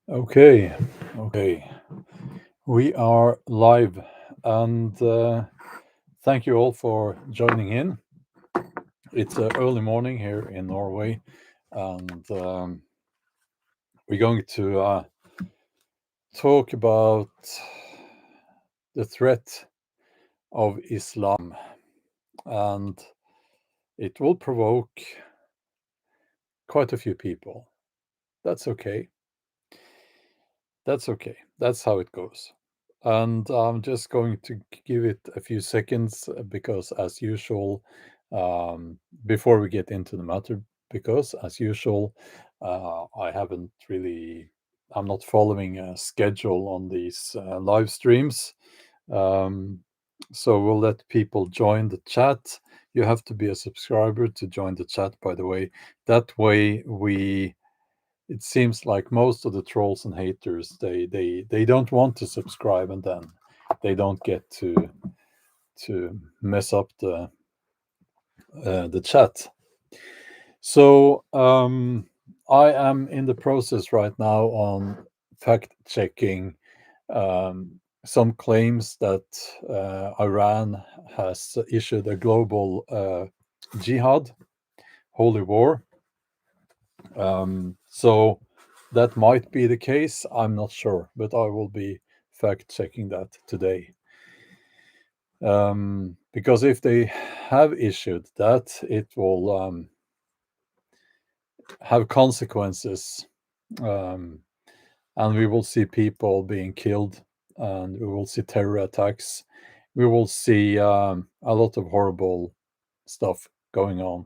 Okay, we are live, and thank you all for joining in. It's early morning here in Norway, and we're going to talk about the threat of Islam, and it will provoke quite a few people. That's okay. That's okay. That's how it goes. And I'm just going to give it a few seconds because, as usual, before we get into the matter, because as usual, I haven't really, I'm not following a schedule on these live streams. Um, so we'll let people join the chat. You have to be a subscriber to join the chat, by the way. That way, it seems like most of the trolls and haters they don't want to subscribe, and then they don't get to mess up the chat. So I am in the process right now on fact checking some claims that Iran has issued a global jihad, holy war. So that might be the case. I'm not sure, but I will be fact checking that today. Because if they have issued that, it will have consequences, um, and we will see people being killed, and we will see terror attacks. We will see a lot of horrible stuff going on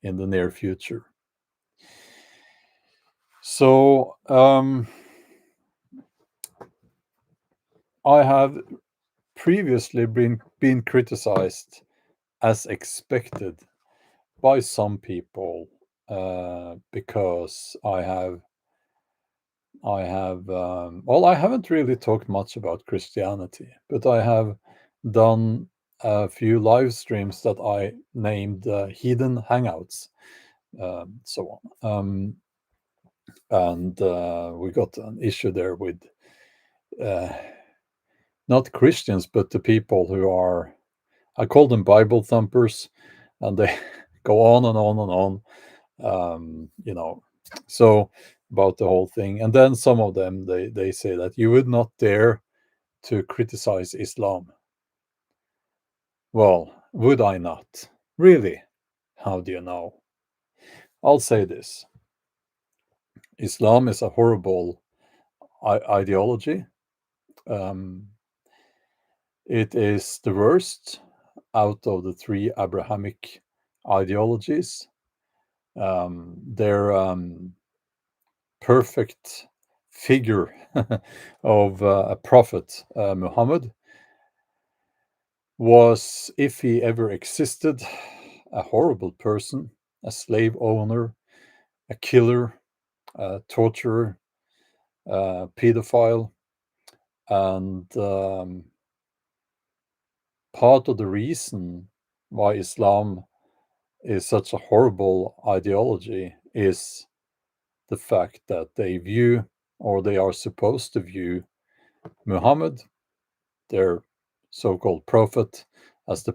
in the near future. So I have previously been criticized as expected by some people because well, I haven't really talked much about Christianity, but I have done a few live streams that I named Hidden Hangouts, so on. And we got an issue there with uh, not Christians, but the people who are, I call them Bible thumpers, and they go on and on and on, you know, so about the whole thing. And then some of them, they say that you would not dare to criticize Islam. Well, would I not? Really? How do you know? I'll say this. Islam is a horrible ideology. Um, it is the worst out of the three Abrahamic ideologies. Their perfect figure of a prophet, Muhammad, was, if he ever existed, a horrible person, a slave owner, a killer, a torturer, a pedophile. And part of the reason why Islam is such a horrible ideology is the fact that they view, or they are supposed to view, Muhammad, their so-called prophet, as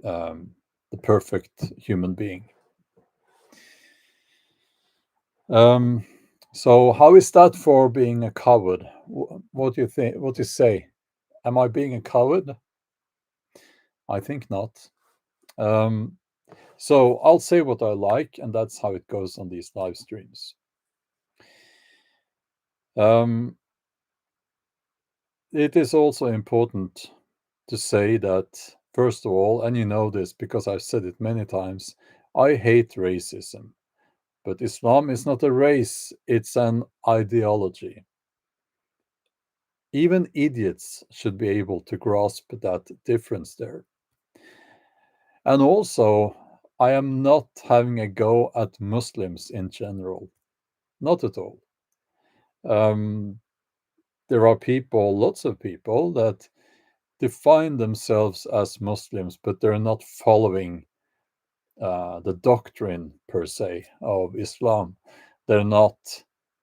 um, the perfect human being. Um, so how is that for being a coward? What do you think? What do you say? Am I being a coward? I think not. Um, so I'll say what I like, and that's how it goes on these live streams. Um, it is also important to say that, first of all, and you know this because I've said it many times, I hate racism. But Islam is not a race, it's an ideology. Even idiots should be able to grasp that difference there. And also, I am not having a go at Muslims in general. Not at all. Um, there are people, lots of people, that define themselves as Muslims, but they're not following the doctrine per se of Islam. They're not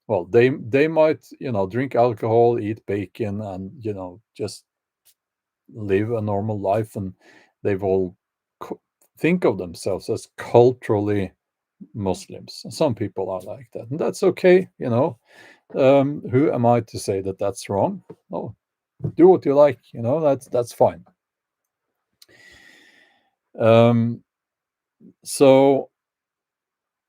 Well, they might, drink alcohol, eat bacon, and just live a normal life, and they will think of themselves as culturally Muslims. Some people are like that, and that's okay. Who am I to say that that's wrong? No, do what you like. That's fine. Um, so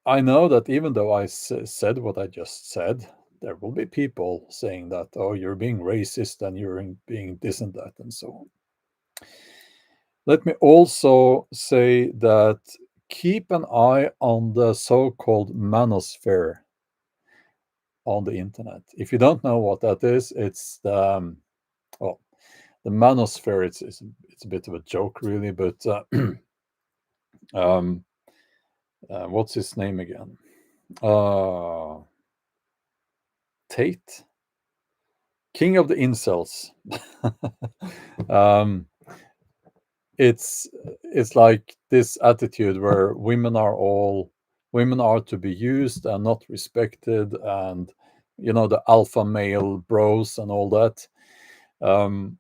I know that even though I said what I just said, there will be people saying that, oh, you're being racist and you're being this and that and so on. Let me also say that keep an eye on the so-called manosphere on the internet. If you don't know what that is, it's well, the manosphere. It's a bit of a joke, really, but um, what's his name again? Tate, king of the incels. um, it's like this attitude where women are to be used and not respected, and the alpha male bros and all that. um,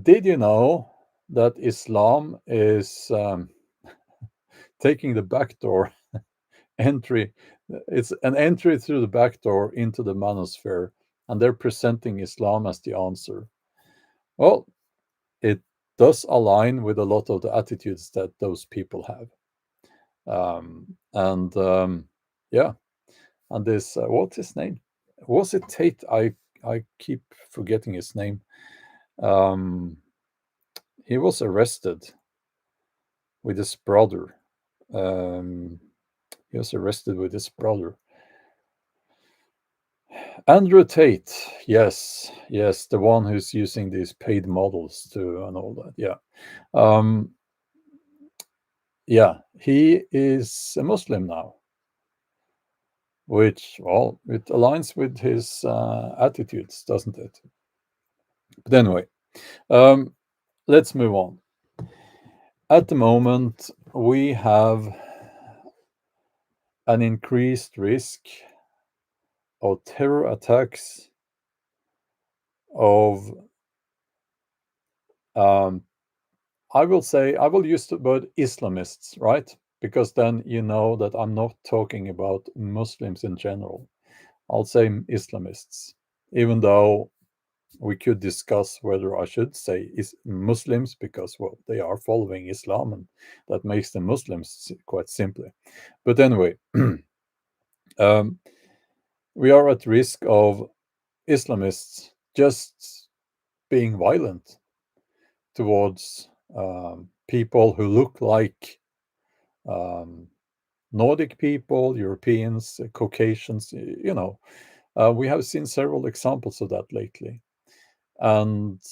did you know that Islam is taking the back door entry? It's an entry through the back door into the manosphere, and they're presenting Islam as the answer. Well, it does align with a lot of the attitudes that those people have. And yeah, and this what's his name? Was it Tate? I keep forgetting his name. Um, he was arrested with his brother. Um, he was arrested with his brother. Andrew Tate, yes, the one who's using these paid models to and all that. Um, yeah, he is a Muslim now, which, well, it aligns with his attitudes, doesn't it? But anyway, um, let's move on. At the moment, we have an increased risk of terror attacks, of um, I will use the word Islamists, right? Because then you know that I'm not talking about Muslims in general. I'll say Islamists, even though we could discuss whether I should say is Muslims, because, well, they are following Islam, and that makes them Muslims quite simply. But anyway, um, we are at risk of Islamists just being violent towards people who look like um, Nordic people, Europeans, Caucasians. We have seen several examples of that lately. And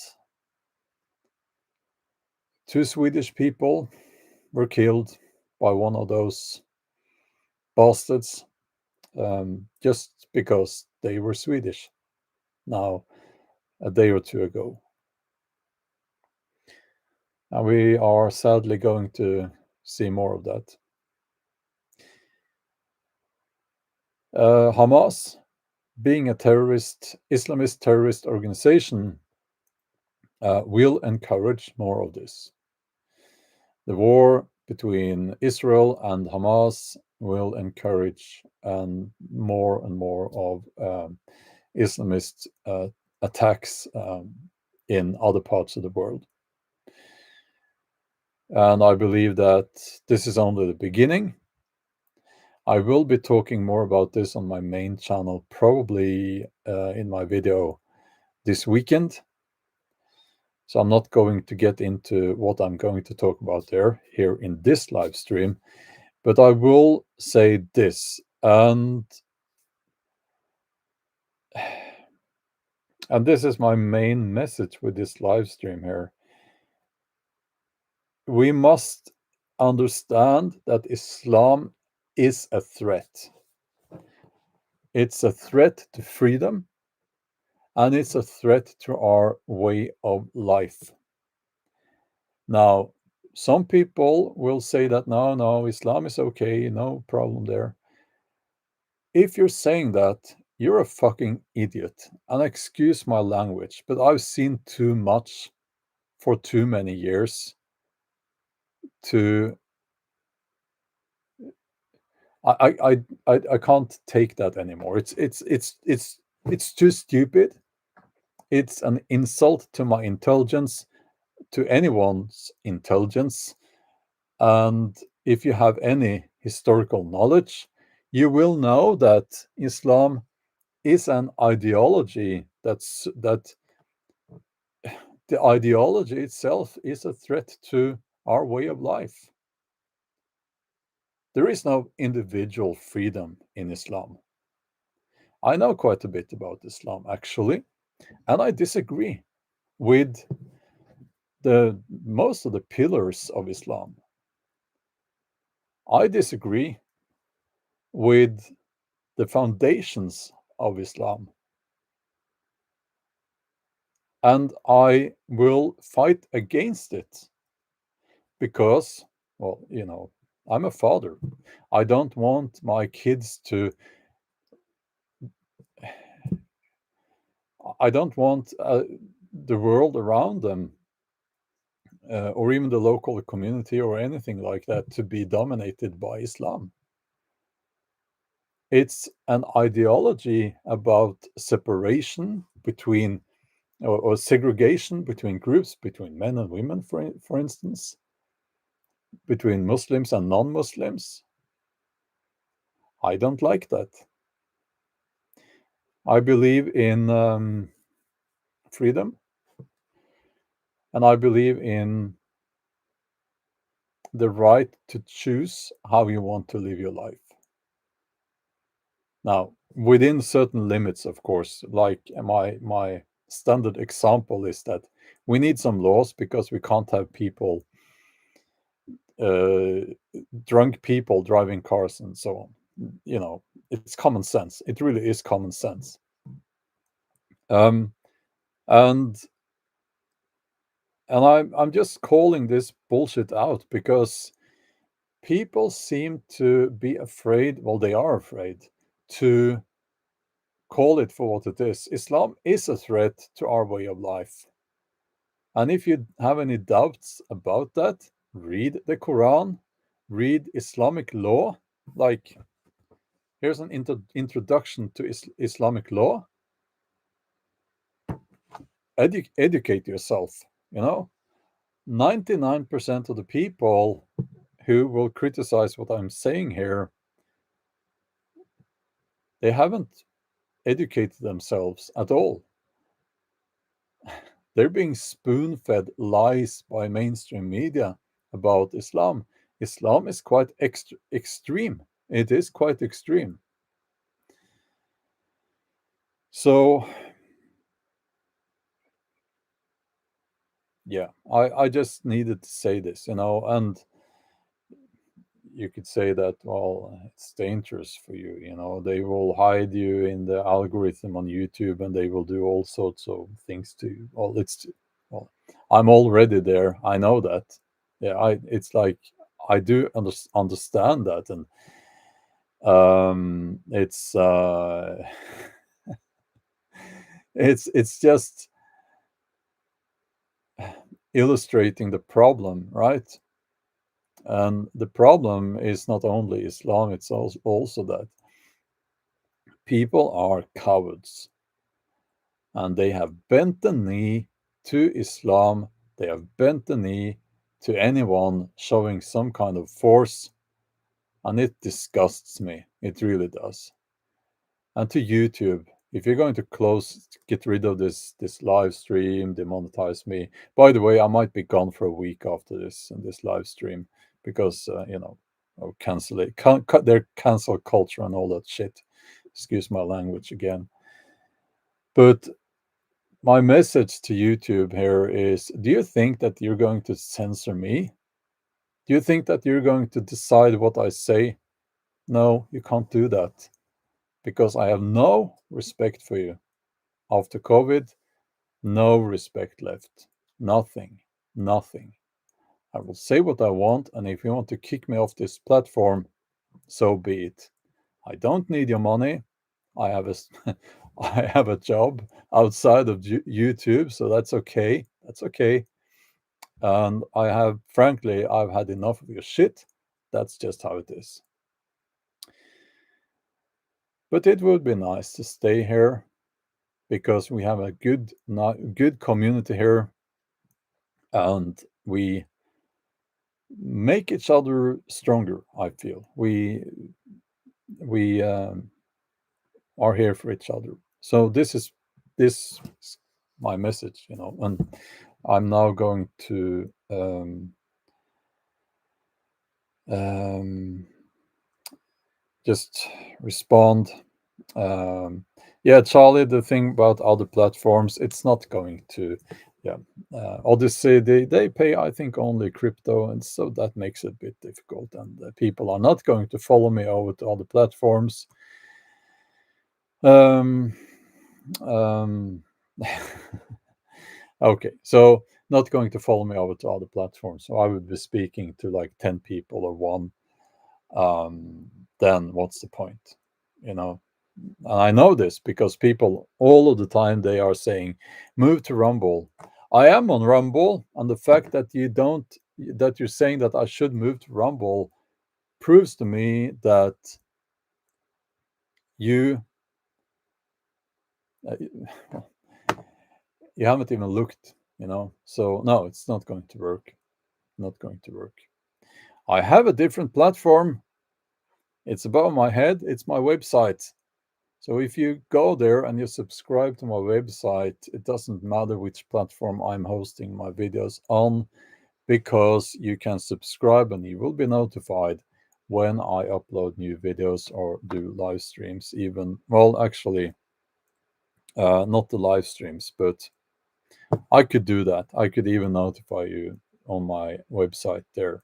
two Swedish people were killed by one of those bastards, just because they were Swedish, now a day or two ago. And we are sadly going to see more of that. Hamas, being a Islamist terrorist organization, will encourage more of this. The war between Israel and Hamas will encourage more and more of Islamist attacks in other parts of the world. And I believe that this is only the beginning. I will be talking more about this on my main channel, probably in my video this weekend. So I'm not going to get into what I'm going to talk about here in this live stream, but I will say this, and this is my main message with this live stream here. We must understand that Islam is a threat. It's a threat to freedom, and it's a threat to our way of life. Now, some people will say that no, Islam is okay, no problem there. If you're saying that, you're a fucking idiot. And excuse my language, but I've seen too much for too many years to I can't take that anymore. It's too stupid. It's an insult to my intelligence, to anyone's intelligence. And if you have any historical knowledge, you will know that Islam is an ideology that the ideology itself is a threat to our way of life. There is no individual freedom in Islam. I know quite a bit about Islam, actually, and I disagree with the most of the pillars of Islam. I disagree with the foundations of Islam, and I will fight against it because, well, I'm a father. I don't want my kids to, I don't want the world around them, or even the local community or anything like that, to be dominated by Islam. It's an ideology about separation between, or segregation between groups, between men and women, for instance, between Muslims and non-Muslims. I don't like that. I believe in freedom, and I believe in the right to choose how you want to live your life. Now, within certain limits, of course, like my standard example is that we need some laws because we can't have people, uh, drunk people driving cars and so on. It's common sense. It really is common sense. Um, and I'm just calling this bullshit out because people seem to be afraid. Well, they are afraid to call it for what it is. Islam is a threat to our way of life. And if you have any doubts about that, read the Quran, read Islamic law. Like, here's an introduction to Islamic law. Educate yourself. 99% of the people who will criticize what I'm saying here, they haven't educated themselves at all. They're being spoon-fed lies by mainstream media about Islam. Islam is quite extreme. It is quite extreme. So, yeah, I just needed to say this, and you could say that, well, it's dangerous for you. They will hide you in the algorithm on YouTube, and they will do all sorts of things to you. Well, I'm already there. I know that. Yeah, it's like I do understand that, and it's it's just illustrating the problem, right? And the problem is not only Islam, it's also that people are cowards, and they have bent the knee to Islam. They have bent the knee to anyone showing some kind of force, and it disgusts me. It really does. And to YouTube, if you're going to get rid of this live stream, demonetize me. By the way, I might be gone for a week after this live stream because cancel it, cut their cancel culture and all that shit. Excuse my language again. But my message to YouTube here is: do you think that you're going to censor me? Do you think that you're going to decide what I say? No, you can't do that because I have no respect for you. After COVID, no respect left. Nothing. Nothing. I will say what I want, and if you want to kick me off this platform, so be it. I don't need your money. I have I have a job outside of YouTube, so that's okay. That's okay. And frankly, I've had enough of your shit. That's just how it is. But it would be nice to stay here because we have a good community here, and we make each other stronger. I feel we are here for each other. So this is my message, and I'm now going to just respond. Yeah, Charlie, the thing about other platforms, it's not going to, yeah. Odyssey, they pay, I think, only crypto, and so that makes it a bit difficult. And people are not going to follow me over to other platforms. Um, um, okay, so not going to follow me over to other platforms. So I would be speaking to like 10 people or one. Then what's the point? You know, and I know this because people all of the time they are saying, move to Rumble. I am on Rumble, and the fact that that you're saying that I should move to Rumble proves to me that you uh, you haven't even looked, So no, it's not going to work. Not going to work. I have a different platform. It's above my head. It's my website. So if you go there and you subscribe to my website, it doesn't matter which platform I'm hosting my videos on, because you can subscribe and you will be notified when I upload new videos or do live streams. Even, well, actually, not the live streams, but I could do that. I could even notify you on my website there.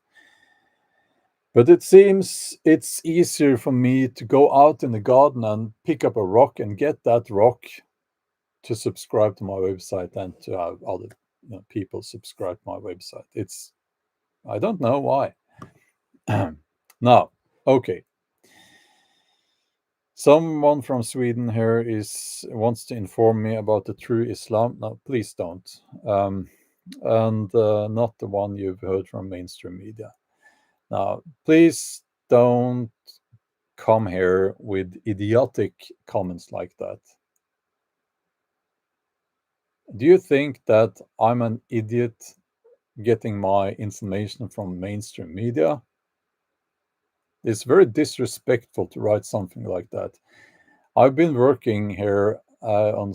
But it seems it's easier for me to go out in the garden and pick up a rock and get that rock to subscribe to my website than to have other people subscribe to my website. I don't know why. Now, okay. Someone from Sweden here wants to inform me about the true Islam. No, please don't. And not the one you've heard from mainstream media. Now, please don't come here with idiotic comments like that. Do you think that I'm an idiot getting my information from mainstream media? It's very disrespectful to write something like that. I've been working here on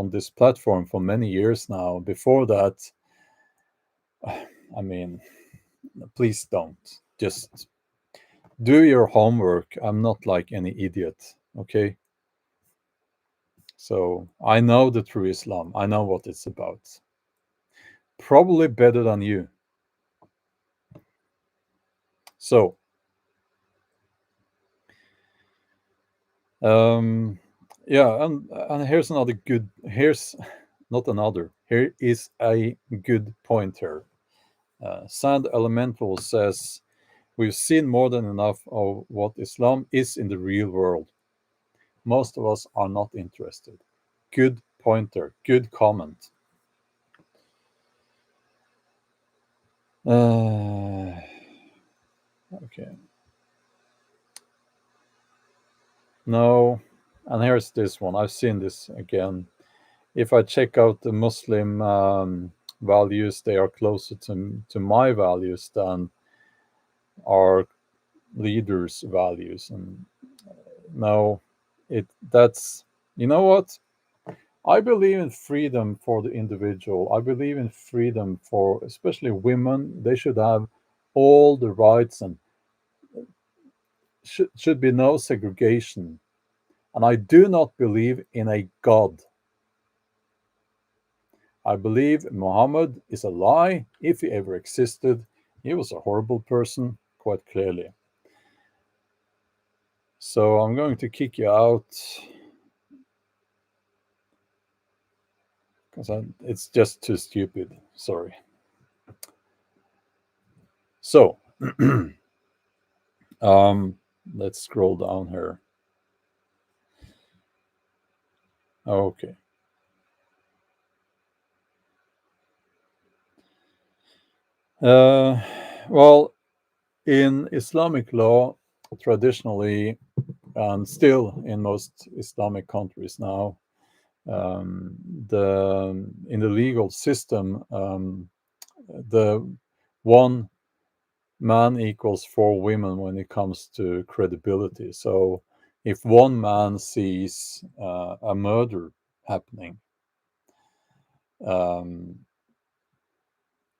this platform for many years now. Before that, I mean, please don't. Just do your homework. I'm not like any idiot, okay? So I know the true Islam. I know what it's about. Probably better than you. So, yeah, and here's another good. Here's not another. Here is a good point here. Sand Elemental says, we've seen more than enough of what Islam is in the real world. Most of us are not interested. Good pointer. Good comment. Okay. No. And here's this one. I've seen this again. If I check out the Muslim values, they are closer to my values than our leaders' values. And no, that's, you know what? I believe in freedom for the individual. I believe in freedom for especially women. They should have all the rights, and should be no segregation. And I do not believe in a God. I believe Muhammad is a lie. If he ever existed, he was a horrible person, quite clearly. So I'm going to kick you out because it's just too stupid. Sorry. So let's scroll down here. Okay. Well, in Islamic law, traditionally, and still in most Islamic countries now, um, in the legal system, the one man equals four women when it comes to credibility. So if one man sees a murder happening, um,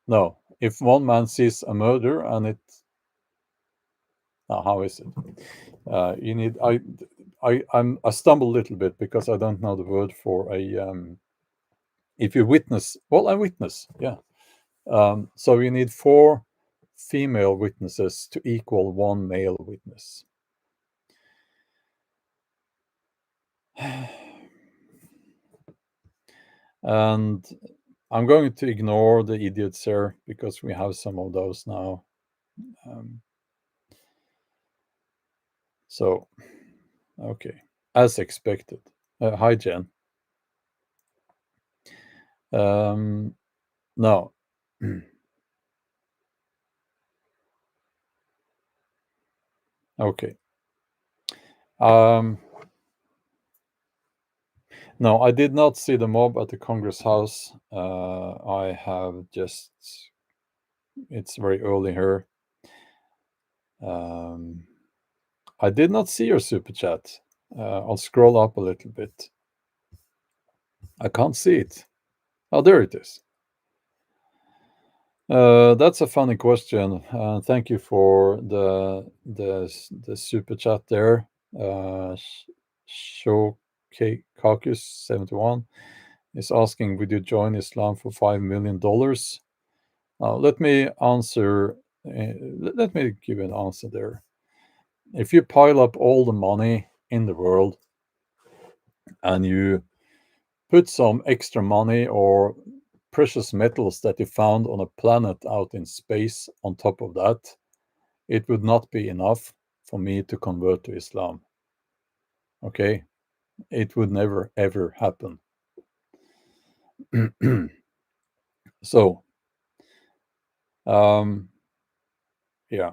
no, if one man sees a murder and it, how is it? You need I stumble a little bit because I don't know the word for a if you witness. Well, a witness, yeah. So you need four female witnesses to equal one male witness. And I'm going to ignore the idiots here because we have some of those now. Um, so, okay, as expected. Hi, Jen. No. Okay. Um, no, I did not see the mob at the Congress House. I have just, it's very early here. I did not see your super chat. I'll scroll up a little bit. I can't see it. Oh, there it is. That's a funny question. Thank you for the super chat there. Showcase 71 is asking, would you join Islam for $5 million? Let me answer. Let me give an answer there. If you pile up all the money in the world and you put some extra money or precious metals that you found on a planet out in space on top of that, it would not be enough for me to convert to Islam. Okay? It would never, ever happen. So, yeah.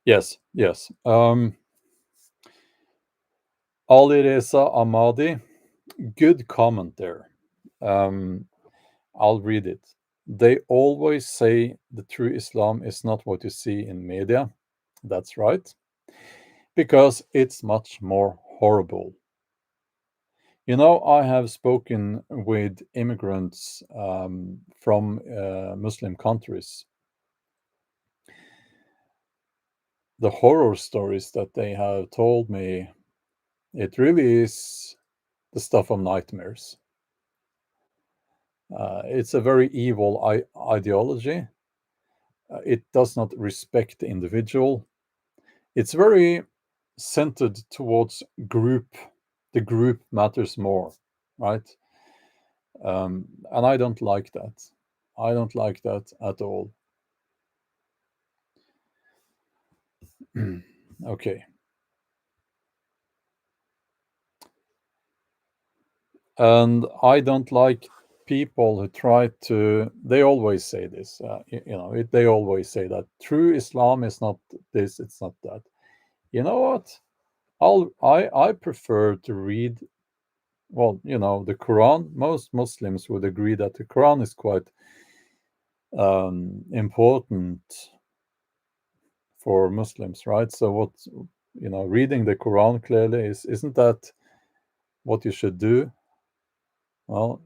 Yes, yes. Ali Reza Ahmadi, good comment there. I'll read it. They always say the true Islam is not what you see in media. That's right. Because it's much more horrible. You know, I have spoken with immigrants from Muslim countries. The horror stories that they have told me, it really is the stuff of nightmares. It's a very evil ideology. It does not respect the individual. It's very centered towards group. The group matters more, right? And I don't like that. I don't like that at all. Okay. And I don't like people who try to, they always say this, they always say that true Islam is not this, it's not that. You know what? I prefer to read, well, the Quran. Most Muslims would agree that the Quran is quite important for Muslims, right? So reading the Quran clearly isn't that what you should do? Well,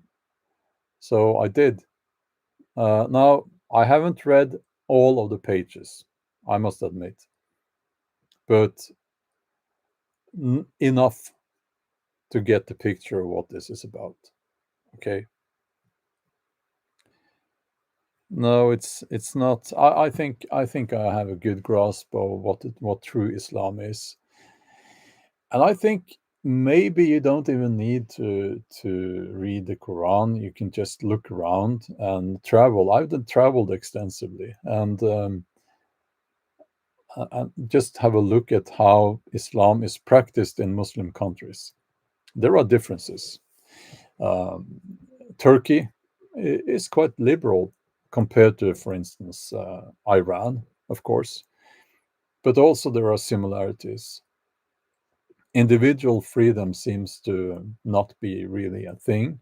so I did. Now I haven't read all of the pages, I must admit, but enough to get the picture of what this is about. Okay. No, it's not. I think I have a good grasp of what true Islam is, and I think maybe you don't even need to read the Quran. You can just look around and travel. I've traveled extensively, and and just have a look at how Islam is practiced in Muslim countries. There are differences. Um, Turkey is quite liberal compared to, for instance, Iran, of course, but also there are similarities. Individual freedom seems to not be really a thing,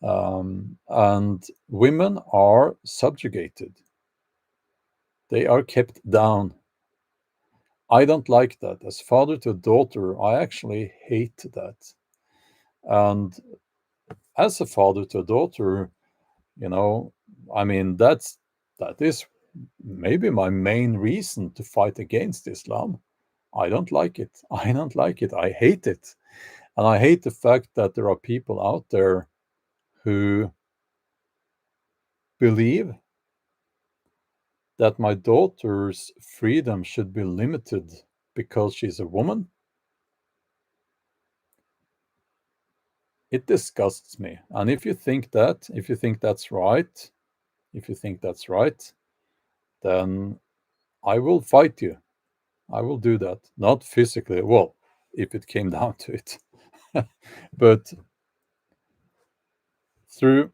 and women are subjugated. They are kept down. I don't like that. As father to a daughter, I actually hate that. And as a father to a daughter, you know, I mean, that is maybe my main reason to fight against Islam. I don't like it. I don't like it. I hate it. And I hate the fact that there are people out there who believe that my daughter's freedom should be limited because she's a woman. It disgusts me. And if you think that, if you think that's right, if you think that's right, then I will fight you. I will do that. Not physically, well, if it came down to it, but through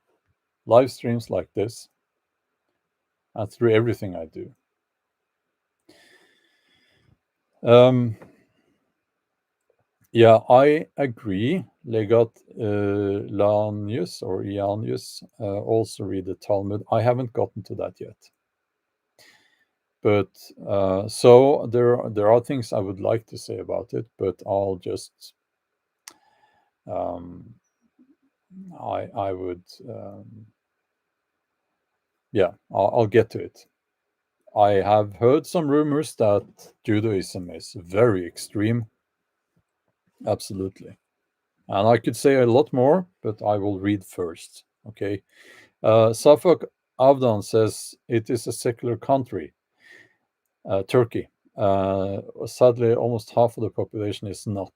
live streams like this and through everything I do. Um, yeah, I agree. Legat Lanius or Ianius also read the Talmud. I haven't gotten to that yet. But so there are things I would like to say about it, but I'll just um, I would yeah, I'll get to it. I have heard some rumors that Judaism is very extreme. Absolutely. And I could say a lot more, but I will read first. Okay. Safak Avdan says it is a secular country, Turkey. Sadly, almost half of the population is not.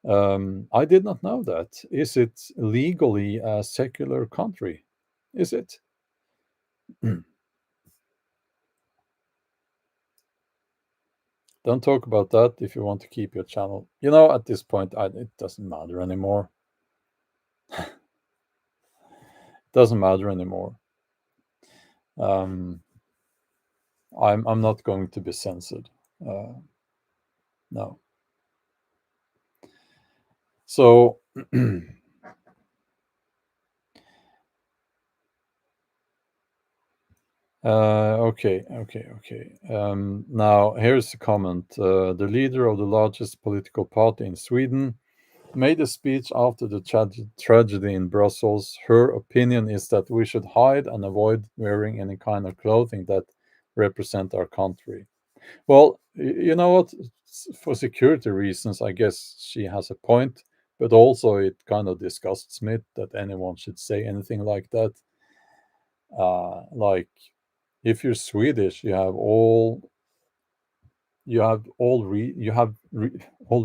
I did not know that. Is it legally a secular country? Is it? Don't talk about that if you want to keep your channel. You know, at this point, it doesn't matter anymore. Doesn't matter anymore. Um, I'm not going to be censored. No. So okay. Now here's a comment. The leader of the largest political party in Sweden made a speech after the tragedy in Brussels. Her opinion is that we should hide and avoid wearing any kind of clothing that represent our country. Well, you know what? For security reasons, I guess she has a point, but also it kind of disgusts me that anyone should say anything like that. Like, if you're Swedish, you have all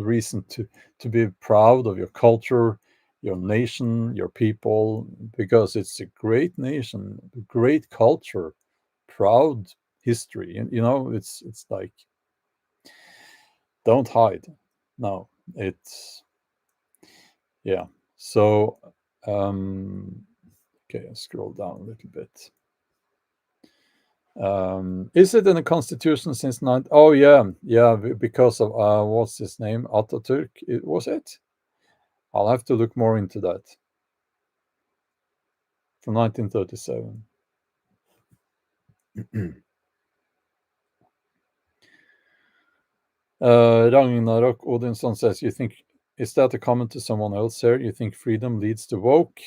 reason to be proud of your culture, your nation, your people, because it's a great nation, great culture, proud history. And you know, it's like, don't hide. No, it's yeah. So okay, I'll scroll down a little bit. Is it in the constitution since nine? Oh yeah, because of what's his name, Ataturk? Was it? I'll have to look more into that. From 1937. Ragnarok Odinson says, "You think is that a comment to someone else here? You think freedom leads to woke?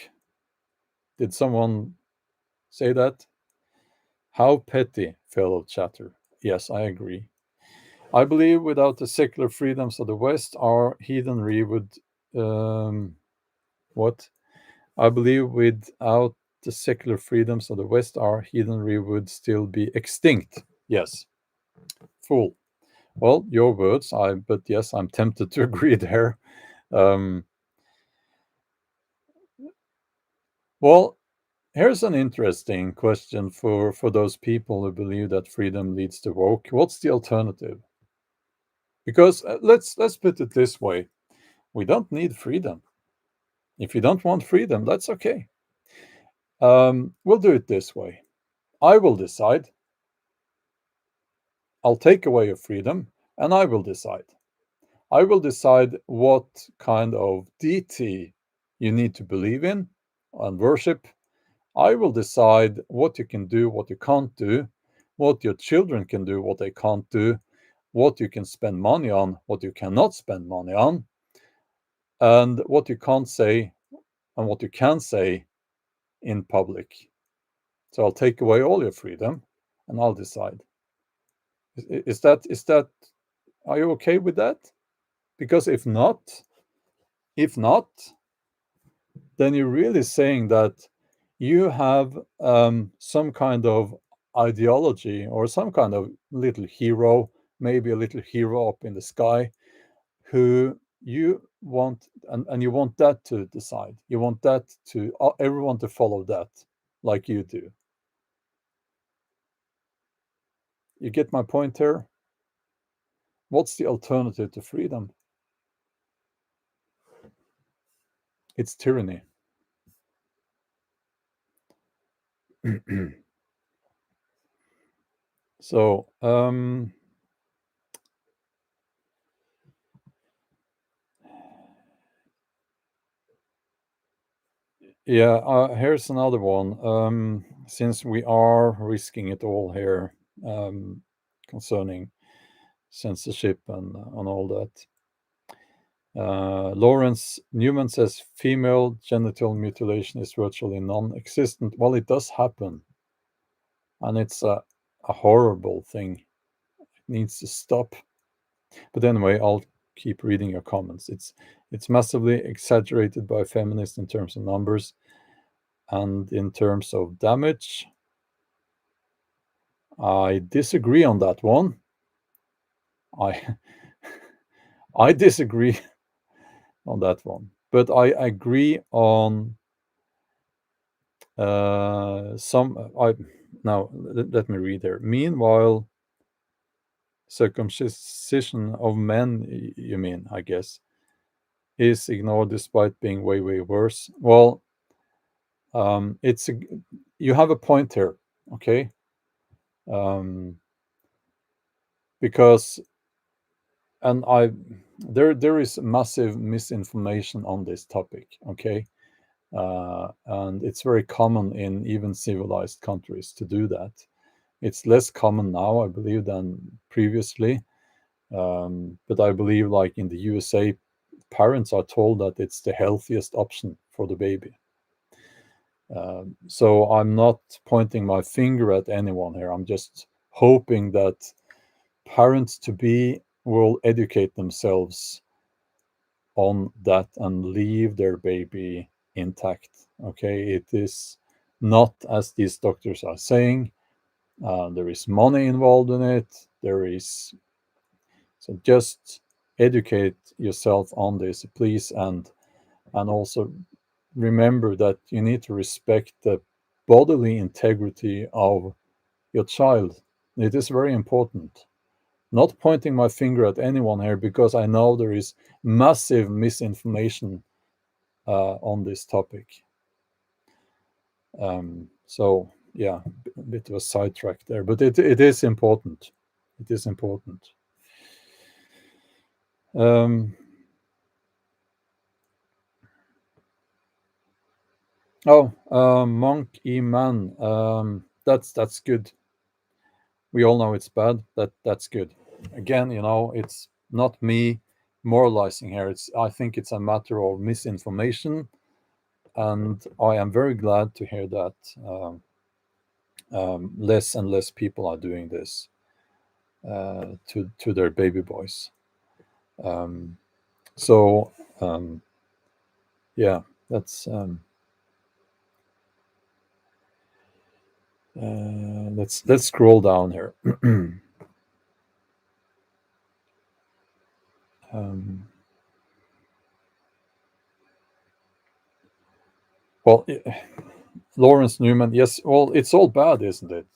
Did someone say that? How petty, fellow chatter. Yes, I agree. I believe without the secular freedoms of the West, our heathenry would what? I believe without the secular freedoms of the West, our heathenry would still be extinct. Yes, fool. Well, your words. But yes, I'm tempted to agree there. Um, well, Here's an interesting question for those people who believe that freedom leads to woke. What's the alternative? Because let's put it this way: we don't need freedom. If you don't want freedom, that's okay. We'll do it this way. I will decide. I'll take away your freedom, and I will decide. I will decide what kind of deity you need to believe in and worship. I will decide what you can do, what you can't do, what your children can do, what they can't do, what you can spend money on, what you cannot spend money on, and what you can't say and what you can say in public. So I'll take away all your freedom and I'll decide. Is that are you okay with that? Because if not, then you're really saying that you have some kind of ideology or some kind of little hero, maybe a little hero up in the sky, who you want, and you want that to decide. You want that to everyone to follow that, like you do. You get my point here? What's the alternative to freedom? It's tyranny. So, yeah, here's another one. Since we are risking it all here, concerning censorship and all that. Lawrence Newman says female genital mutilation is virtually non-existent. Well, it does happen, and it's a horrible thing. It needs to stop. But anyway, I'll keep reading your comments. It's massively exaggerated by feminists in terms of numbers and in terms of damage. I disagree on that one. I I disagree on that one, but I agree on some. I now let me read there. Meanwhile, circumcision of men, you mean, I guess, is ignored despite being way, way worse. Well, it's you have a point here, okay? Um, because and I there is massive misinformation on this topic, okay? And it's very common in even civilized countries to do that. It's less common now, I believe, than previously. But I believe, like in the USA, parents are told that it's the healthiest option for the baby. So I'm not pointing my finger at anyone here. I'm just hoping that parents to be will educate themselves on that and leave their baby intact. Okay, it is not as these doctors are saying. There is money involved in it. There is so just educate yourself on this, please, and also remember that you need to respect the bodily integrity of your child. It is very important. Not pointing my finger at anyone here because I know there is massive misinformation on this topic. So yeah, a bit of a sidetrack there, but it is important. It is important. Um, Monk E Man. That's good. We all know it's bad. That's good. Again, it's not me moralizing here. I think it's a matter of misinformation, and I am very glad to hear that less and less people are doing this to their baby boys. Um, so yeah, that's let's scroll down here. um, well, Lawrence Newman. Yes, well, it's all bad, isn't it?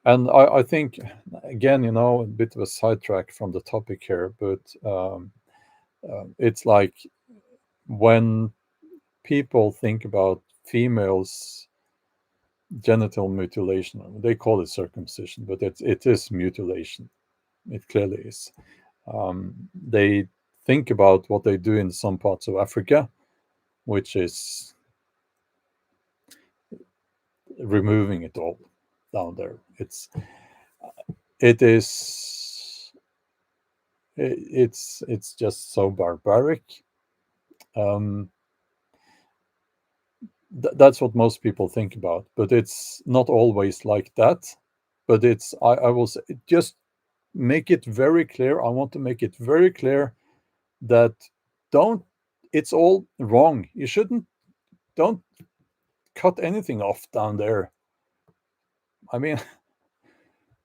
And I think, again, a bit of a sidetrack from the topic here, but it's like when people think about females' genital mutilation, they call it circumcision, but it is mutilation. It clearly is. They think about what they do in some parts of Africa, which is removing it all down there. It's just so barbaric. Um, that's what most people think about, but it's not always like that. But I will say, just make it very clear. I want to make it very clear that don't it's all wrong. You don't cut anything off down there. I mean,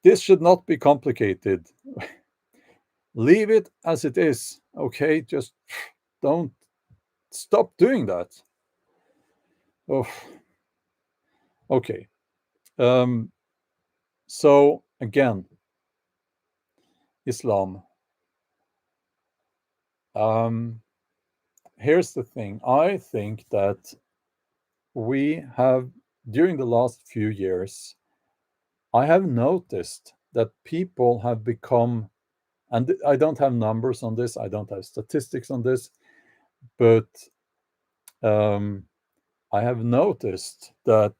this should not be complicated. Leave it as it is. Okay, just don't stop doing that. Oh, okay. So again, Islam. Here's the thing. I think that we have, during the last few years, I have noticed that people have become, and I don't have numbers on this, I don't have statistics on this, but I have noticed that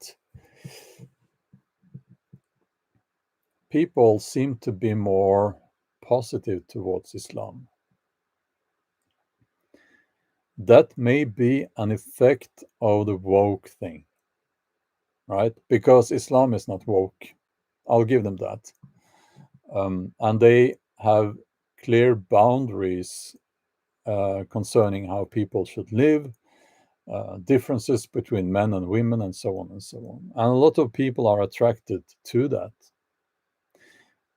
people seem to be more positive towards Islam. That may be an effect of the woke thing, right? Because Islam is not woke. I'll give them that. And they have clear boundaries concerning how people should live, differences between men and women, and so on and so on. And a lot of people are attracted to that.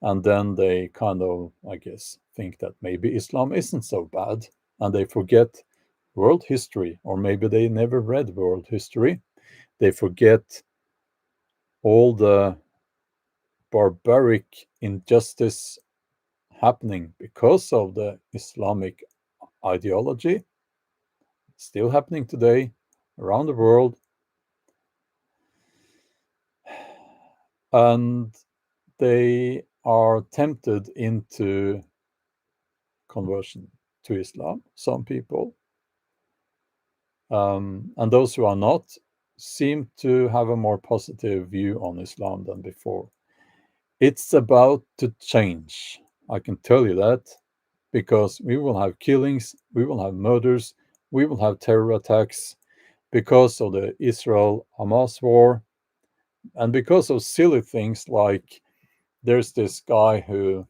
And then they kind of, I guess, think that maybe Islam isn't so bad, and they forget world history, or maybe they never read world history. They forget all the barbaric injustice happening because of the Islamic ideology, still happening today around the world. And they are tempted into conversion to Islam, some people. And those who are not seem to have a more positive view on Islam than before. It's about to change. I can tell you that, because we will have killings, we will have murders, we will have terror attacks because of the Israel-Hamas war, and because of silly things like there's this guy who,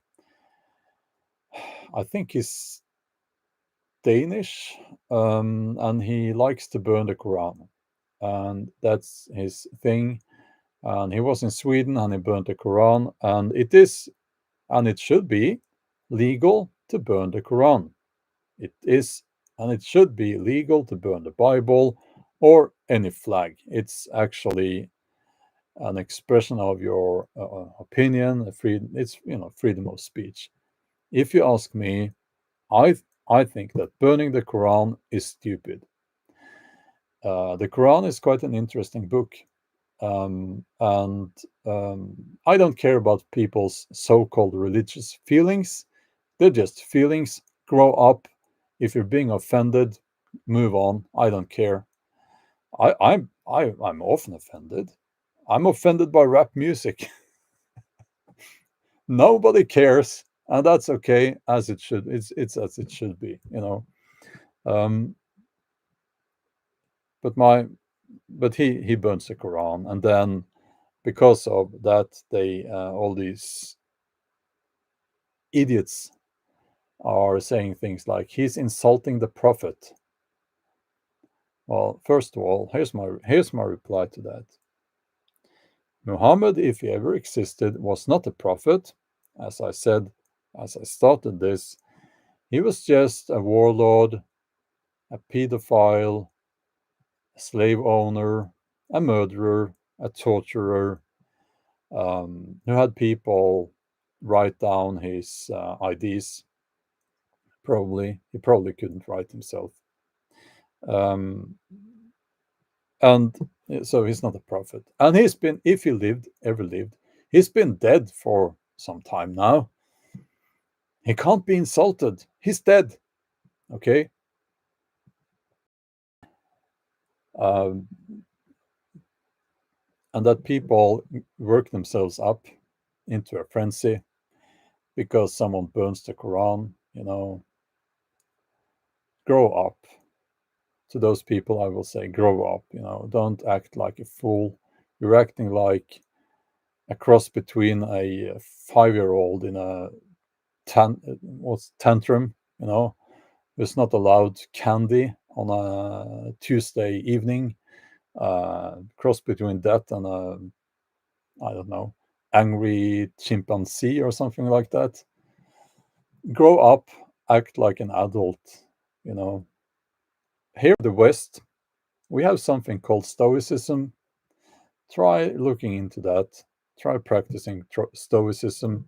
I think he's Danish, and he likes to burn the Quran, and that's his thing. And he was in Sweden and he burned the Quran, and it should be legal to burn the Quran. It is, and it should be legal to burn the Bible or any flag. It's actually an expression of your opinion, it's freedom of speech. If you ask me, I think that burning the Quran is stupid. The Quran is quite an interesting book, and I don't care about people's so-called religious feelings. They're just feelings. Grow up. If you're being offended, move on. I don't care. I'm often offended. I'm offended by rap music. Nobody cares, and that's okay, as it should. It's as it should be, Um, but he burns the Quran, and then because of that, they all these idiots are saying things like he's insulting the prophet. Well, first of all, here's my reply to that. Muhammad, if he ever existed, was not a prophet. As I said, as I started this, he was just a warlord, a pedophile, a slave owner, a murderer, a torturer, who had people write down his IDs. Probably he probably couldn't write himself, um, and so he's not a prophet. And he's been, if he lived, ever lived, he's been dead for some time now. He can't be insulted. He's dead. Okay. Um, and that people work themselves up into a frenzy because someone burns the Quran, grow up. To those people, I will say, grow up, don't act like a fool. You're acting like a cross between a 5-year-old in a what's tantrum, who's not allowed candy on a Tuesday evening, cross between that and a, I don't know, angry chimpanzee or something like that. Grow up, act like an adult, you know. Here in the West, we have something called Stoicism. Try looking into that. Try practicing Stoicism.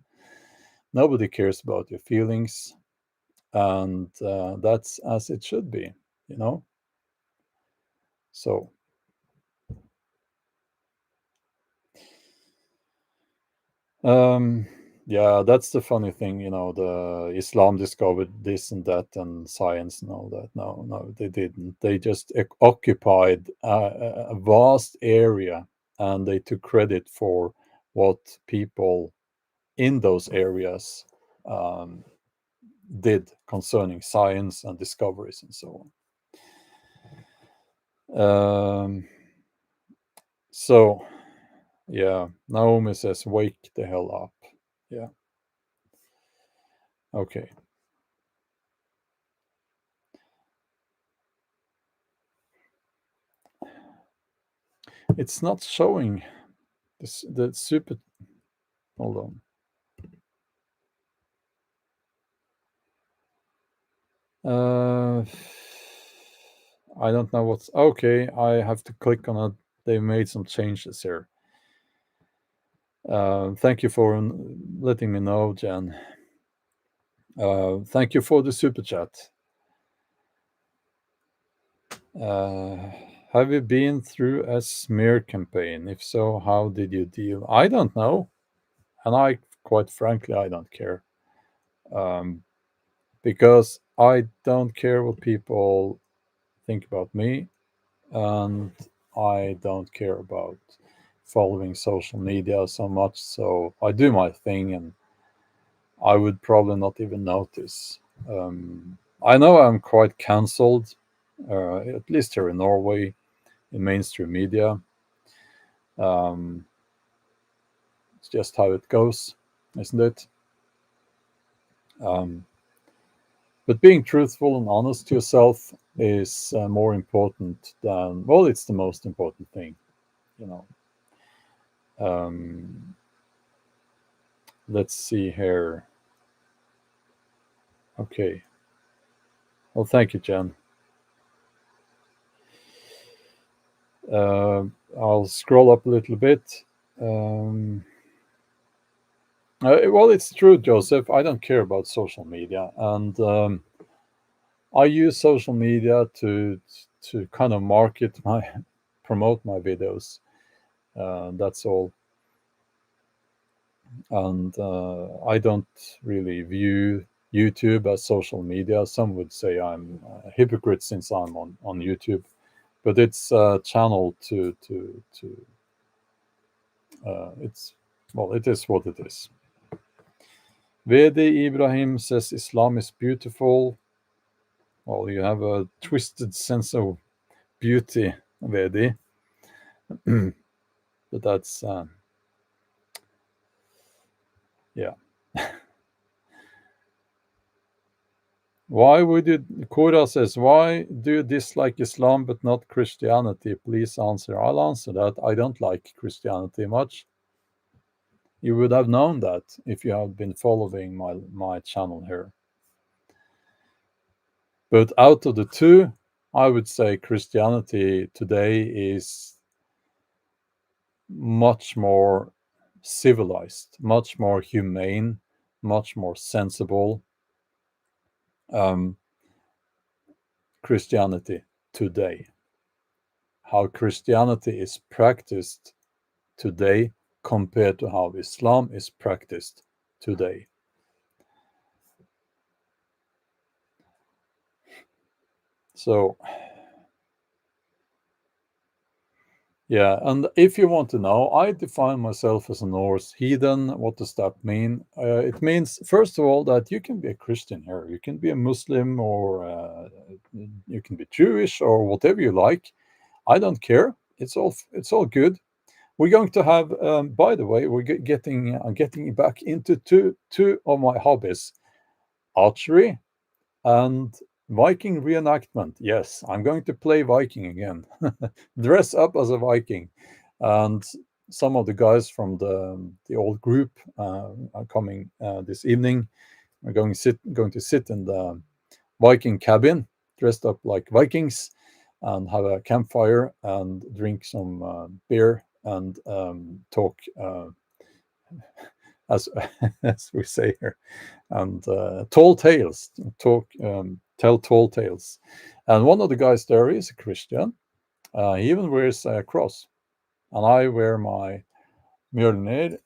Nobody cares about your feelings, and that's as it should be, you know. So, um, yeah, that's the funny thing, The Islam discovered this and that, and science and all that. No, no, they didn't. They just occupied a vast area, and they took credit for what people in those areas um, did concerning science and discoveries and so on. So, yeah, Naomi says, wake the hell up. Yeah, okay. It's not showing this, the super. Hold on. Uh, I don't know what's okay. I have to click on it. They made some changes here. Thank you for letting me know, Jen. Thank you for the super chat. Uh, have you been through a smear campaign? If so, how did you deal? I don't know, and quite frankly, I don't care, um, because I don't care what people think about me, and I don't care about following social media so much. So I do my thing, and I would probably not even notice. I know I'm quite cancelled, at least here in Norway, in mainstream media. Um, it's just how it goes, isn't it? Um, but being truthful and honest to yourself is more important than, well, it's the most important thing, you know. Um, let's see here. Okay. Well, thank you, Jen. Uh, I'll scroll up a little bit. Um, well, it's true, Joseph. I don't care about social media, and I use social media to kind of market my promote my videos. That's all, and I don't really view YouTube as social media. Some would say I'm a hypocrite since I'm on YouTube, but it's a channel to it's well, it is what it is. Vedi Ibrahim says Islam is beautiful. Well, you have a twisted sense of beauty, Vedi, but that's yeah. Why would you? Kura says, why do you dislike Islam but not Christianity? Please answer. I'll answer that. I don't like Christianity much. You would have known that if you had been following my channel here. But out of the two, I would say Christianity today is much more civilized, much more humane, much more sensible Christianity today. How Christianity is practiced today compared to how Islam is practiced today. So, yeah, and if you want to know, I define myself as a Norse heathen. What does that mean? It means, first of all, that you can be a Christian here. You can be a Muslim, or you can be Jewish, or whatever you like. I don't care. It's all good. We're going to have, by the way, we're getting back into two of my hobbies: archery and Viking reenactment. Yes, I'm going to play Viking again. Dress up as a Viking. And some of the guys from the old group are coming this evening. We're going to sit in the Viking cabin, dressed up like Vikings, and have a campfire and drink some beer and talk, as as we say here, and tall tales, tell tall tales. And one of the guys there is a Christian. He even wears a cross, and I wear my Mjolnir.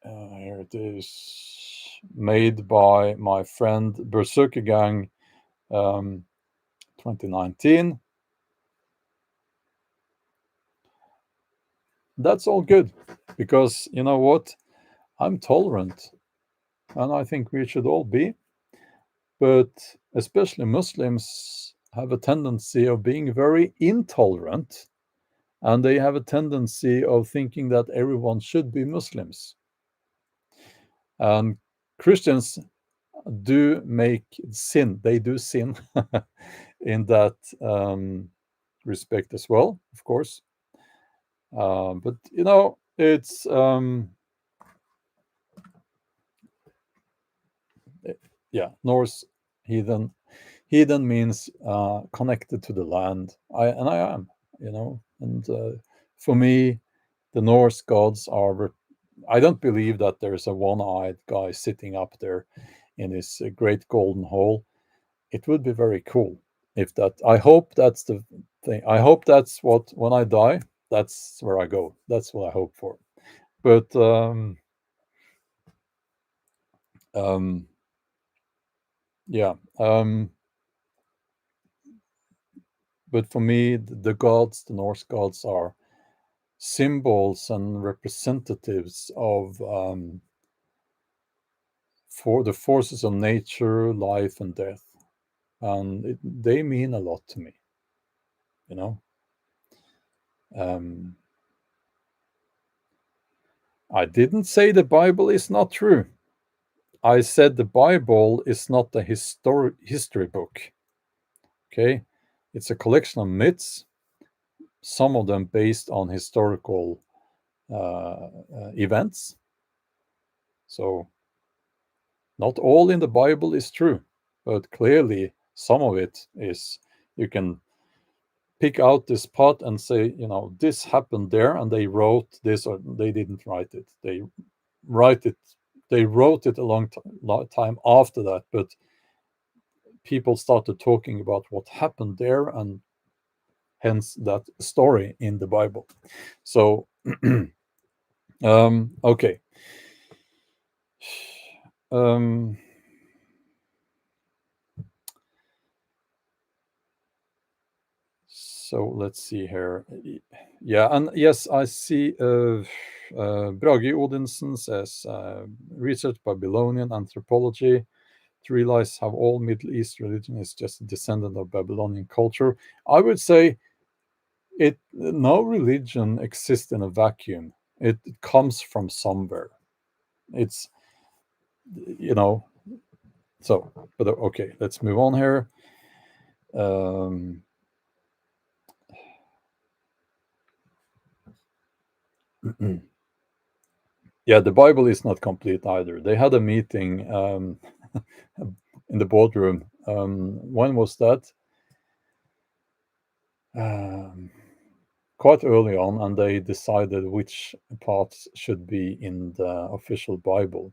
Here it is, made by my friend Berserker Gang, 2019. That's all good, because you know what? I'm tolerant, and I think we should all be. But especially Muslims have a tendency of being very intolerant, and they have a tendency of thinking that everyone should be Muslims. And Christians do make sin, they do sin in that respect as well, of course. But you know, it's yeah, Norse heathen. Heathen means connected to the land. I am, you know, and for me, the Norse gods are. I don't believe that there's a one-eyed guy sitting up there in his great golden hall. It would be very cool if that. I hope that's the thing. I hope that's what, when I die, that's where I go. That's what I hope for. But um, yeah. But for me, the gods, the Norse gods, are symbols and representatives of for the forces of nature, life, and death, and they mean a lot to me. You know, um, I didn't say the Bible is not true. I said the Bible is not a history book. Okay, it's a collection of myths, some of them based on historical events. So not all in the Bible is true, but clearly some of it is. You can pick out this part and say, you know, this happened there, and they wrote this, or they didn't write it. Write it. They wrote it a long time after that, but people started talking about what happened there, and hence that story in the Bible. So, okay. Um, so let's see here. Yeah, and yes, I see Brage Odinson says research Babylonian anthropology to realize how all Middle East religion is just a descendant of Babylonian culture. I would say no religion exists in a vacuum. It comes from somewhere. It's, you know, so, but okay, let's move on here. Um, yeah, the Bible is not complete either. They had a meeting in the boardroom. When was that? Um, quite early on, and they decided which parts should be in the official Bible.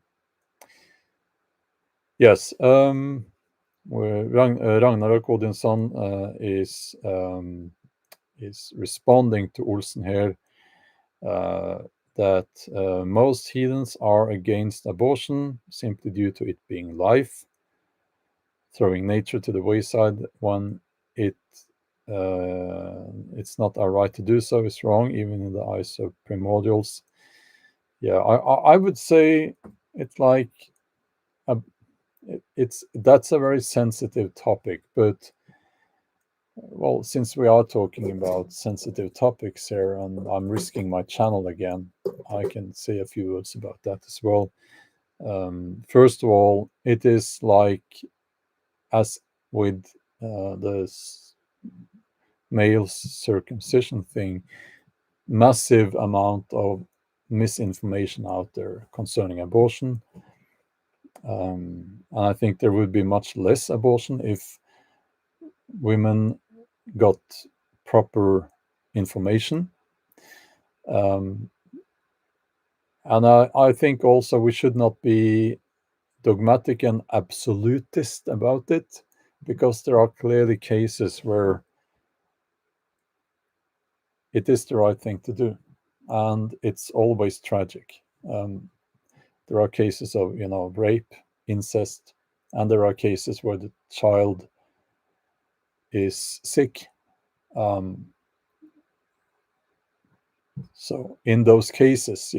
Yes, Ragnarok Odinson is responding to Olsen here, that most heathens are against abortion simply due to it being life, throwing nature to the wayside when it it's not our right to do so is wrong, even in the eyes of primordials. Yeah, I would say it's like a, that's a very sensitive topic, but well, since we are talking about sensitive topics here, and I'm risking my channel again, I can say a few words about that as well. First of all, it is like, as with the male circumcision thing, massive amount of misinformation out there concerning abortion. And I think there would be much less abortion if women got proper information. Um, and I think also we should not be dogmatic and absolutist about it, because there are clearly cases where it is the right thing to do, and it's always tragic. There are cases of rape, incest, and there are cases where the child is sick. Um, so in those cases,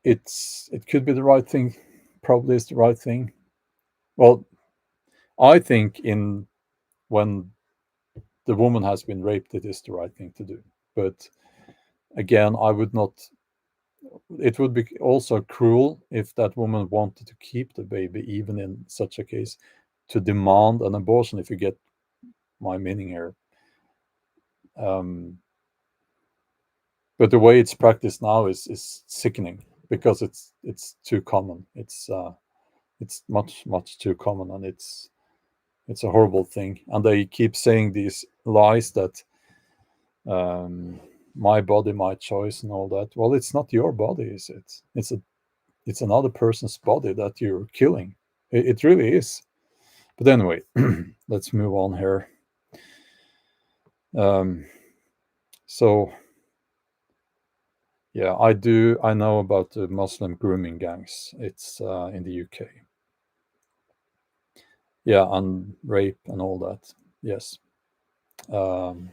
it could be the right thing, probably is the right thing. Well, I think in when the woman has been raped, it is the right thing to do. But again, I would not. It would be also cruel if that woman wanted to keep the baby, even in such a case, to demand an abortion. If you get my meaning here. But the way it's practiced now is sickening, because it's too common. It's much too common, and it's a horrible thing. And they keep saying these lies that my body, my choice, and all that. Well, it's not your body, is it? It's another person's body that you're killing. It really is. But anyway, let's move on here. So yeah, I know about the Muslim grooming gangs. It's in the UK. Yeah, and rape and all that. Yes, um,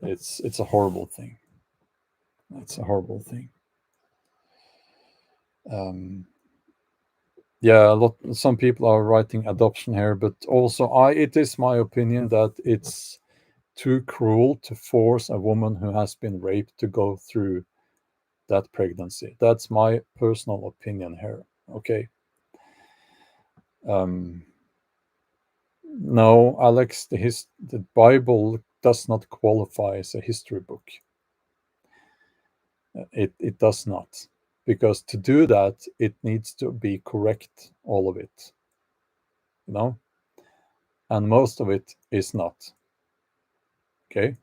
it's a horrible thing. It's a horrible thing. Um, yeah, some people are writing adoption here, but also it is my opinion that it's too cruel to force a woman who has been raped to go through that pregnancy. That's my personal opinion here. Okay. No, Alex, the Bible does not qualify as a history book. It does not, because to do that, it needs to be correct, all of it, you know, and most of it is not. Okay,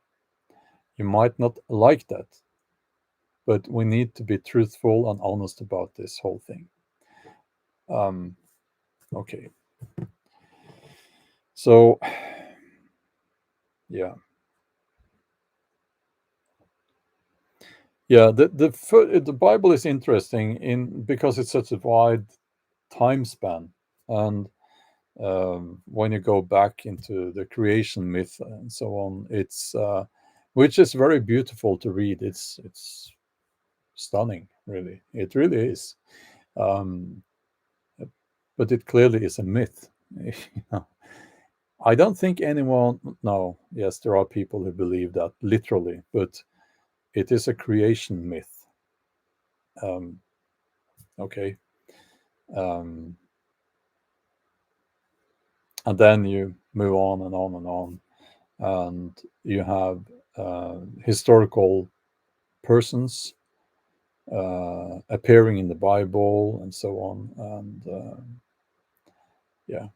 you might not like that, but we need to be truthful and honest about this whole thing. Okay, so yeah. Yeah, the Bible is interesting in because it's such a wide time span, and when you go back into the creation myth and so on, it's which is very beautiful to read. It's stunning, really. It really is, um, but it clearly is a myth. You know. I don't think anyone. No, yes, there are people who believe that literally, but it is a creation myth. Um, okay. Um, and then you move on and on and on, and you have historical persons appearing in the Bible and so on, and yeah.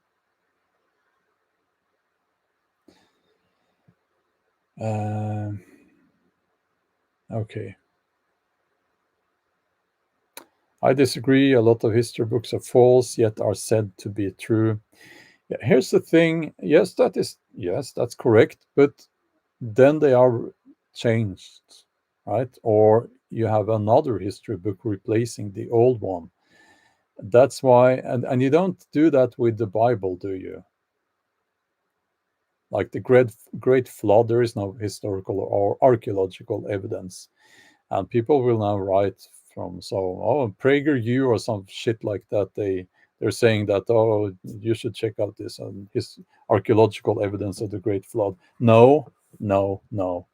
Um, okay. I disagree. A lot of history books are false, yet are said to be true. Yeah, here's the thing. Yes, that's correct. But then they are changed, right? Or you have another history book replacing the old one. That's why, and you don't do that with the Bible, do you? Like the great flood, there is no historical or archaeological evidence, and people will now write from PragerU or some shit like that. They're saying that, oh, you should check out this and his archaeological evidence of the great flood. No, no, no.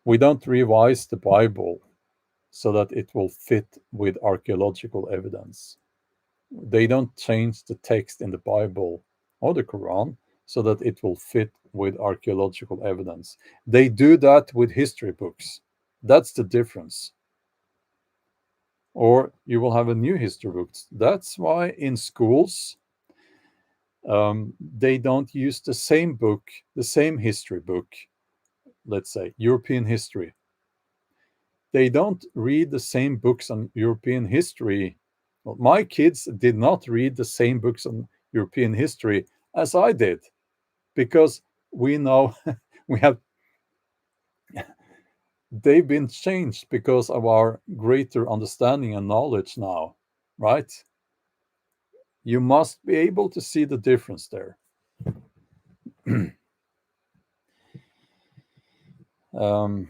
We don't revise the Bible so that it will fit with archaeological evidence. They don't change the text in the Bible or the Quran so that it will fit with archaeological evidence. They do that with history books. That's the difference. Or you will have a new history book. That's why in schools, they don't use the same book, the same history book, let's say European history. They don't read the same books on European history. Well, my kids did not read the same books on European history as I did, because we know we have they've been changed because of our greater understanding and knowledge now, right? You must be able to see the difference there. um,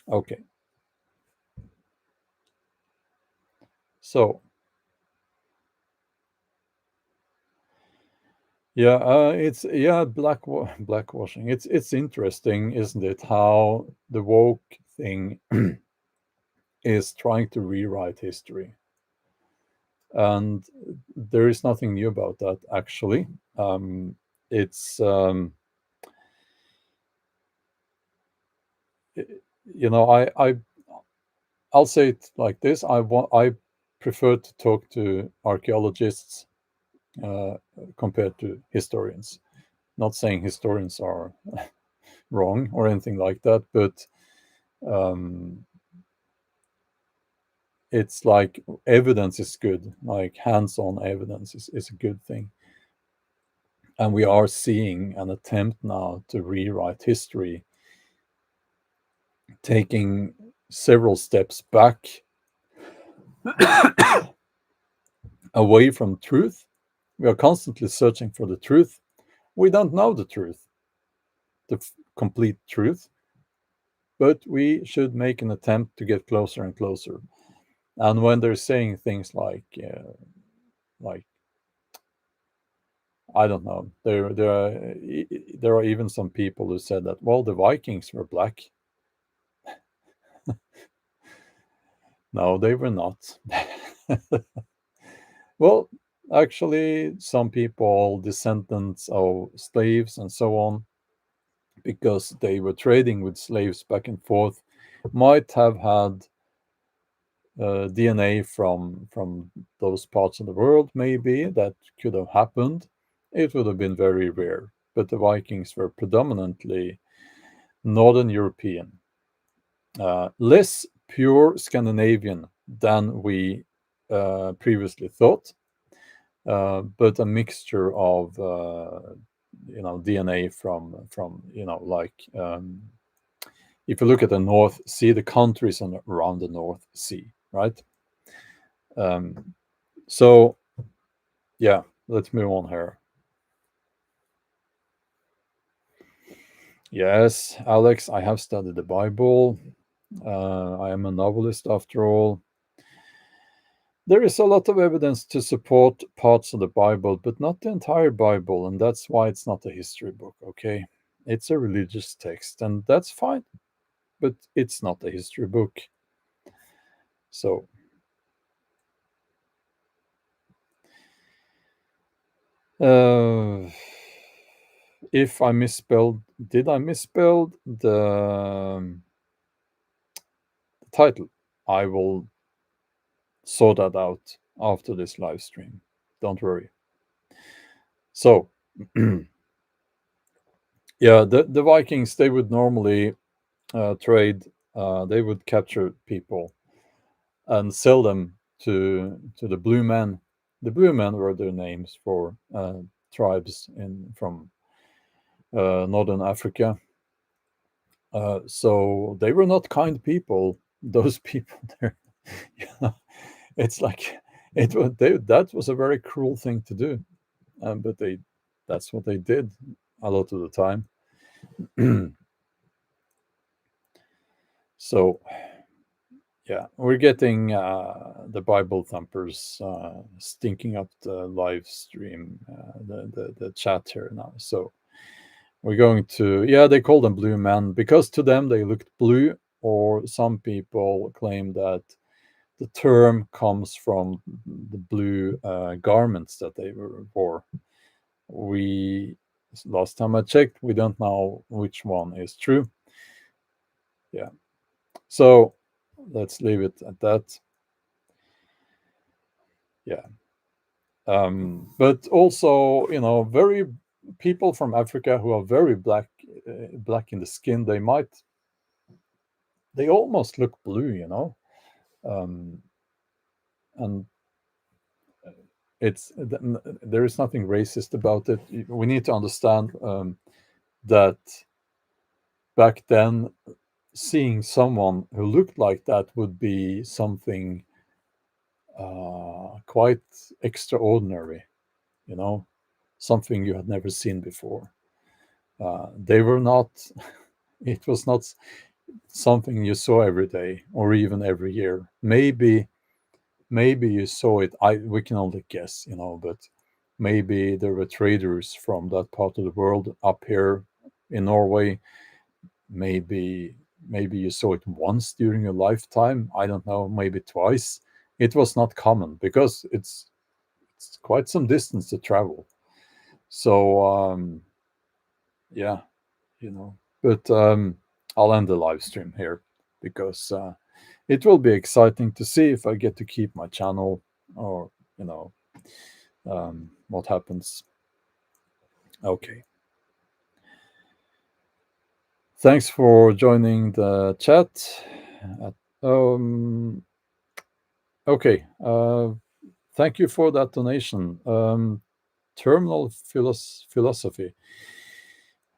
okay, so yeah, it's yeah blackwashing. It's interesting, isn't it? How the woke thing is trying to rewrite history, and there is nothing new about that actually. It's you know I'll say it like this: I prefer to talk to archaeologists uh, compared to historians. Not saying historians are wrong or anything like that, but um, it's like evidence is good, like hands-on evidence is a good thing. And we are seeing an attempt now to rewrite history, taking several steps back away from truth. We are constantly searching for the truth. We don't know the truth, the complete truth, but we should make an attempt to get closer and closer. And when they're saying things like I don't know, there are even some people who said that, well, the Vikings were black. No, they were not. Well, actually, some people, descendants of slaves and so on, because they were trading with slaves back and forth, might have had DNA from those parts of the world. Maybe that could have happened. It would have been very rare. But the Vikings were predominantly Northern European, less pure Scandinavian than we previously thought, but a mixture of DNA from like if you look at the North Sea, the countries around the North Sea, right? Um, so yeah, let's move on here. Yes, Alex, I have studied the Bible. I am a novelist after all. There is a lot of evidence to support parts of the Bible, but not the entire Bible, and that's why it's not a history book, okay? It's a religious text, and that's fine, but it's not a history book. So, uh, if I misspelled, did I misspell the title? I will sort that out after this live stream. Don't worry. So, yeah, the Vikings, they would normally trade. They would capture people and sell them to the Blue Men. The Blue Men were their names for tribes in from northern Africa. So they were not kind people. Those people there, you know, it's like that was a very cruel thing to do, but that's what they did a lot of the time. So yeah, we're getting the Bible thumpers stinking up the live stream, the chat here now. So we're going to, yeah, they call them blue men because to them they looked blue, or some people claim that the term comes from the blue garments that they wore. We, last time I checked, we don't know which one is true. Yeah. So let's leave it at that. Yeah. But also, very people from Africa who are very black in the skin, they almost look blue. Um, and there is nothing racist about it. We need to understand that back then, seeing someone who looked like that would be something quite extraordinary, you know, something you had never seen before. They were not. It was not something you saw every day or even every year. Maybe you saw it. We can only guess, but maybe there were traders from that part of the world up here in Norway. Maybe you saw it once during your lifetime. I don't know, maybe twice. It was not common because it's quite some distance to travel. So yeah, But I'll end the live stream here because it will be exciting to see if I get to keep my channel or you know what happens. Okay. Thanks for joining the chat. Um, okay. Thank you for that donation. Terminal philosophy.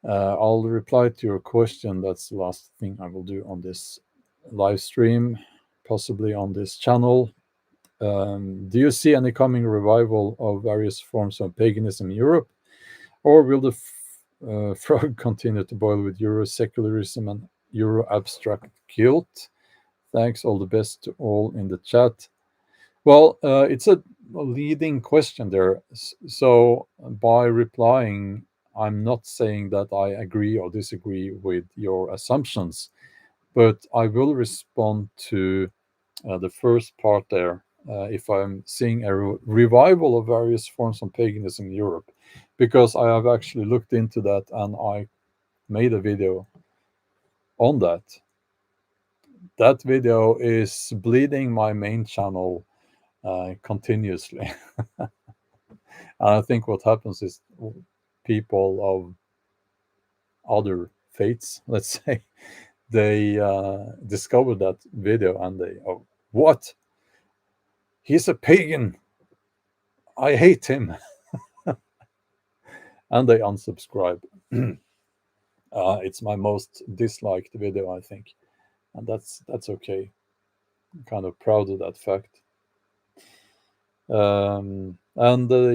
I'll reply to your question. That's the last thing I will do on this live stream, possibly on this channel. Do you see any coming revival of various forms of paganism in Europe, or will the frog continue to boil with Euro secularism and Euro abstract guilt? Thanks. All the best to all in the chat. Well, it's a leading question there. So by replying, I'm not saying that I agree or disagree with your assumptions, but I will respond to the first part there. If I'm seeing a revival of various forms of paganism in Europe, because I have actually looked into that and I made a video on that. That video is bleeding my main channel continuously. And I think what happens is people of other faiths, let's say, they discover that video and they, oh, what? He's a pagan. I hate him. And they unsubscribe. It's my most disliked video, I think. And that's okay. I'm kind of proud of that fact. And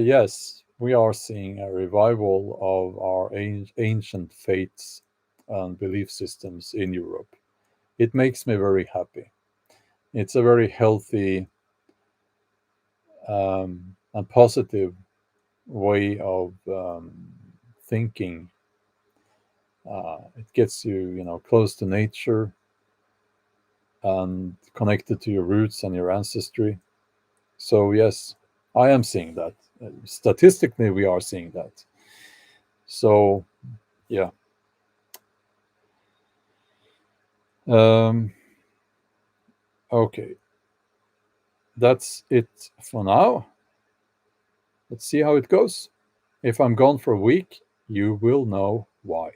yes, we are seeing a revival of our ancient faiths and belief systems in Europe. It makes me very happy. It's a very healthy and positive way of thinking. It gets you, close to nature and connected to your roots and your ancestry. So yes, I am seeing that. Statistically, we are seeing that. So yeah. Okay. that's it for now. Let's see how it goes. If I'm gone for a week, you will know why.